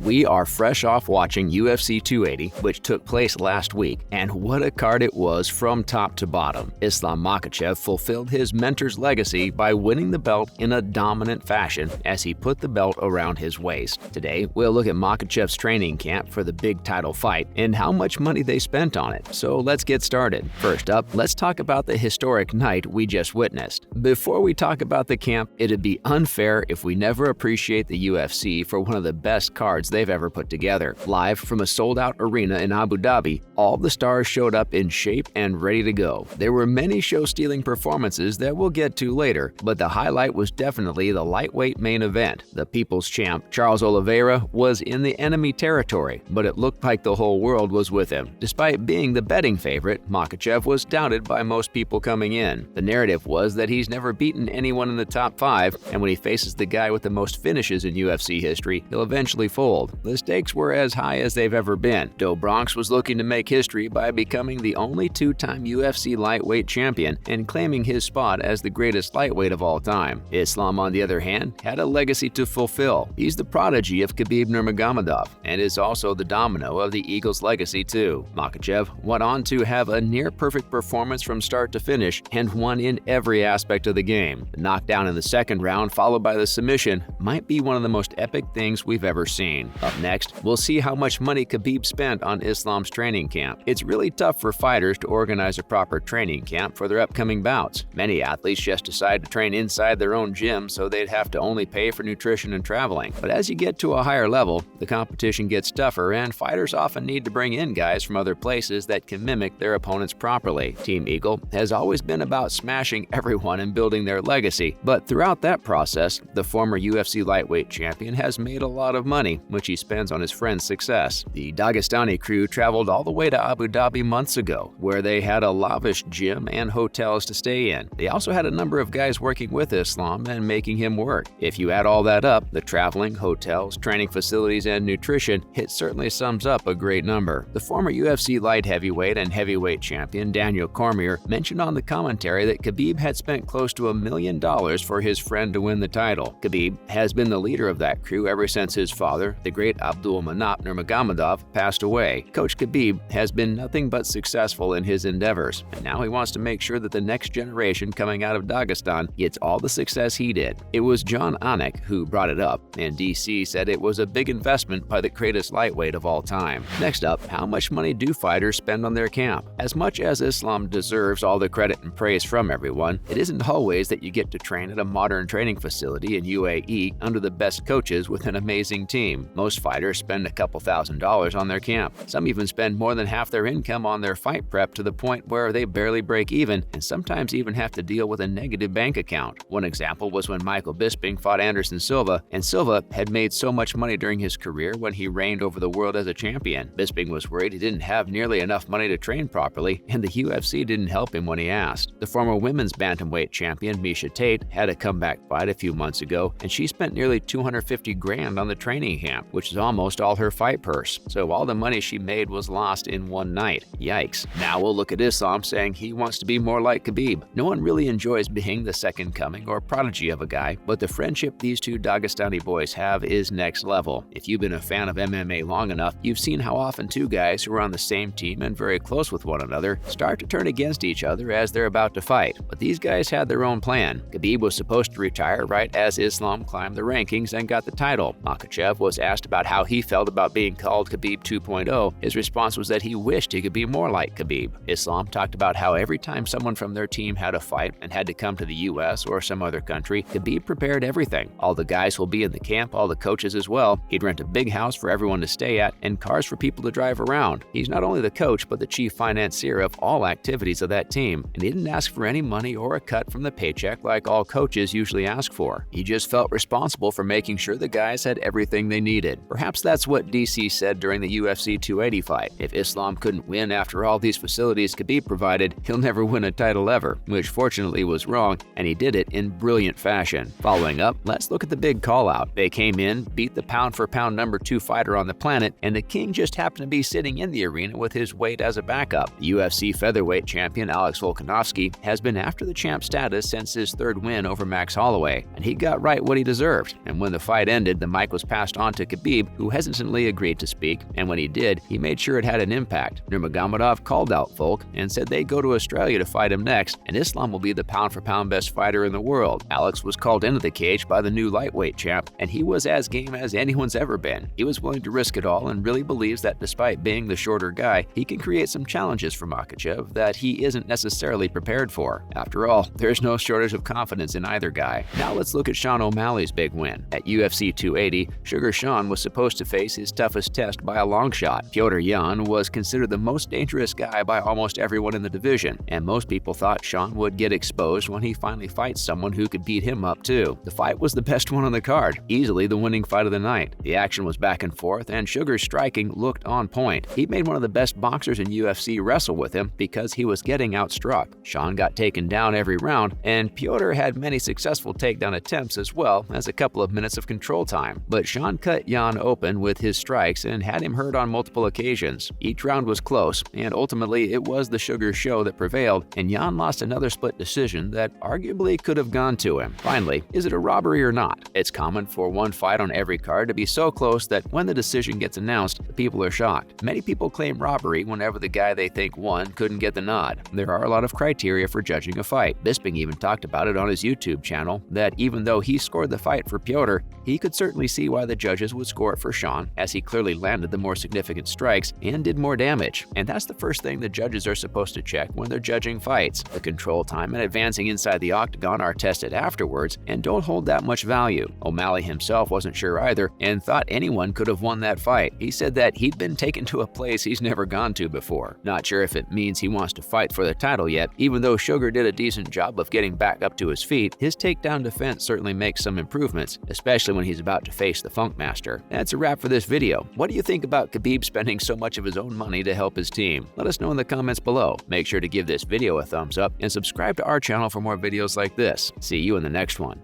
We are fresh off watching UFC 280, which took place last week, and what a card it was from top to bottom. Islam Makhachev fulfilled his mentor's legacy by winning the belt in a dominant fashion as he put the belt around his waist. Today, we'll look at Makhachev's training camp for the big title fight and how much money they spent on it. So let's get started. First up, let's talk about the historic night we just witnessed. Before we talk about the camp, it'd be unfair if we never appreciate the UFC for one of the best cards they've ever put together. Live from a sold-out arena in Abu Dhabi, all the stars showed up in shape and ready to go. There were many show-stealing performances that we'll get to later, but the highlight was definitely the lightweight main event. The people's champ, Charles Oliveira, was in the enemy territory, but it looked like the whole world was with him. Despite being the betting favorite, Makhachev was doubted by most people coming in. The narrative was that he's never beaten anyone in the top 5, and when he faces the guy with the most finishes in UFC history, he'll eventually fold. The stakes were as high as they've ever been. Joe Bronx was looking to make history by becoming the only 2-time UFC lightweight champion and claiming his spot as the greatest lightweight of all time. Islam, on the other hand, had a legacy to fulfill. He's the prodigy of Khabib Nurmagomedov and is also the domino of the Eagles' legacy too. Makhachev went on to have a near-perfect performance from start to finish and won in every aspect of the game. The knockdown in the second round, followed by the submission, might be one of the most epic things we've ever seen. Up next, we'll see how much money Khabib spent on Islam's training camp. It's really tough for fighters to organize a proper training camp for their upcoming bouts. Many athletes just decide to train inside their own gym so they'd have to only pay for nutrition and traveling. But as you get to a higher level, the competition gets tougher and fighters often need to bring in guys from other places that can mimic their opponents properly. Team Eagle has always been about smashing everyone and building their legacy, but throughout that process, the former UFC lightweight champion has made a lot of money, which he spends on his friend's success. The Dagestani crew traveled all the way to Abu Dhabi months ago, where they had a lavish gym and hotels to stay in. They also had a number of guys working with Islam and making him work. If you add all that up, the traveling, hotels, training facilities, and nutrition, it certainly sums up a great number. The former UFC light heavyweight and heavyweight champion Daniel Cormier mentioned on the commentary that Khabib had spent close to $1 million for his friend to win the title. Khabib has been the leader of that crew ever since his father, the great Abdulmanap Nurmagomedov, passed away. Coach Khabib has been nothing but successful in his endeavors, and now he wants to make sure that the next generation coming out of Dagestan gets all the success he did. It was John Anik who brought it up, and DC said it was a big investment by the greatest lightweight of all time. Next up, how much money do fighters spend on their camp? As much as Islam deserves all the credit and praise from everyone, it isn't always that you get to train at a modern training facility in UAE under the best coaches with an amazing team. Most fighters spend a couple $1,000s on their camp. Some even spend more than half their income on their fight prep to the point where they barely break even and sometimes even have to deal with a negative bank account. One example was when Michael Bisping fought Anderson Silva, and Silva had made so much money during his career when he reigned over the world as a champion. Bisping was worried he didn't have nearly enough money to train properly, and the UFC didn't help him when he asked. The former women's bantamweight champion Miesha Tate had a comeback fight a few months ago, and she spent nearly $250,000 on the training camp, which is almost all her fight purse. So all the money she made was lost in one night. Yikes. Now we'll look at Islam saying he wants to be more like Khabib. No one really enjoys being the second coming or prodigy of a guy, but the friendship these two Dagestani boys have is next level. If you've been a fan of MMA long enough, you've seen how often two guys who are on the same team and very close with one another start to turn against each other as they're about to fight. But these guys had their own plan. Khabib was supposed to retire right as Islam climbed the rankings and got the title. Makhachev was asked about how he felt about being called Khabib 2.0. His response was that he wished he could be more like Khabib. Islam talked about how every time someone from their team had a fight and had to come to the US or some other country, Khabib prepared everything. All the guys will be in the camp, all the coaches as well. He'd rent a big house for everyone to stay at and cars for people to drive around. He's not only the coach but the chief financier of all activities of that team, and he didn't ask for any money or a cut from the paycheck like all coaches usually ask for. He just felt responsible for making sure the guys had everything they needed. Perhaps that's what DC said during the UFC 280 fight. If Islam couldn't win after all these facilities Khabib provided, he'll never win a title ever, which fortunately was wrong, and he did it in brilliant fashion. Following up, let's look at the big call-out. They came in, beat the pound-for-pound number 2 fighter on the planet, and the king just happened to be sitting in the arena with his weight as a backup. The UFC featherweight champion Alex Volkanovski has been after the champ status since his third win over Max Holloway, and he got right what he deserved. And when the fight ended, the mic was passed on to Khabib, who hesitantly agreed to speak, and when he did, he made sure it had an impact. Nurmagomedov called out Volk and said they'd go to Australia to fight him next, and Islam will be the pound-for-pound best fighter in the world. Alex was called into the cage by the new lightweight champ, and he was as game as anyone's ever been. He was willing to risk it all and really believes that despite being the shorter guy, he can create some challenges for Makhachev that he isn't necessarily prepared for. After all, there's no shortage of confidence in either guy. Now let's look at Sean O'Malley's big win. At UFC 280, Sugar Sean was supposed to face his toughest test by a long shot. Petr Yan was considered the most dangerous guy by almost everyone in the division, and most people thought Sean would get exposed when he finally fights someone who could beat him up too. The fight was the best one on the card, easily the winning fight of the night. The action was back and forth, and Sugar's striking looked on point. He made one of the best boxers in UFC wrestle with him because he was getting outstruck. Sean got taken down every round, and Petr had many successful takedown attempts as well as a couple of minutes of control time. But Sean cut Yan open with his strikes and had him hurt on multiple occasions. Each round was close, and ultimately it was the Sugar show that prevailed, and Yan lost another split decision that arguably could have gone to him. Finally, is it a robbery or not? It's common for one fight on every card to be so close that when the decision gets announced, people are shocked. Many people claim robbery whenever the guy they think won couldn't get the nod. There are a lot of criteria for judging a fight. Bisping even talked about it on his YouTube channel, that even though he scored the fight for Petr, he could certainly see why the judges would score it for Sean, as he clearly landed the more significant strikes and did more damage. And that's the first thing the judges are supposed to check when they're judging fights. The control time and advancing inside the octagon are tested afterwards and don't hold that much value. O'Malley himself wasn't sure either and thought anyone could have won that fight. He said that he'd been taken to a place he's never gone to before. Not sure if it means he wants to fight for the title yet. Even though Sugar did a decent job of getting back up to his feet, his takedown defense certainly makes some improvements, especially when he's about to face the Funk Master. That's a wrap for this video. What do you think about Khabib spending so much of his own money to help his team? Let us know in the comments below. Make sure to give this video a thumbs up and subscribe to our channel for more videos like this. See you in the next one.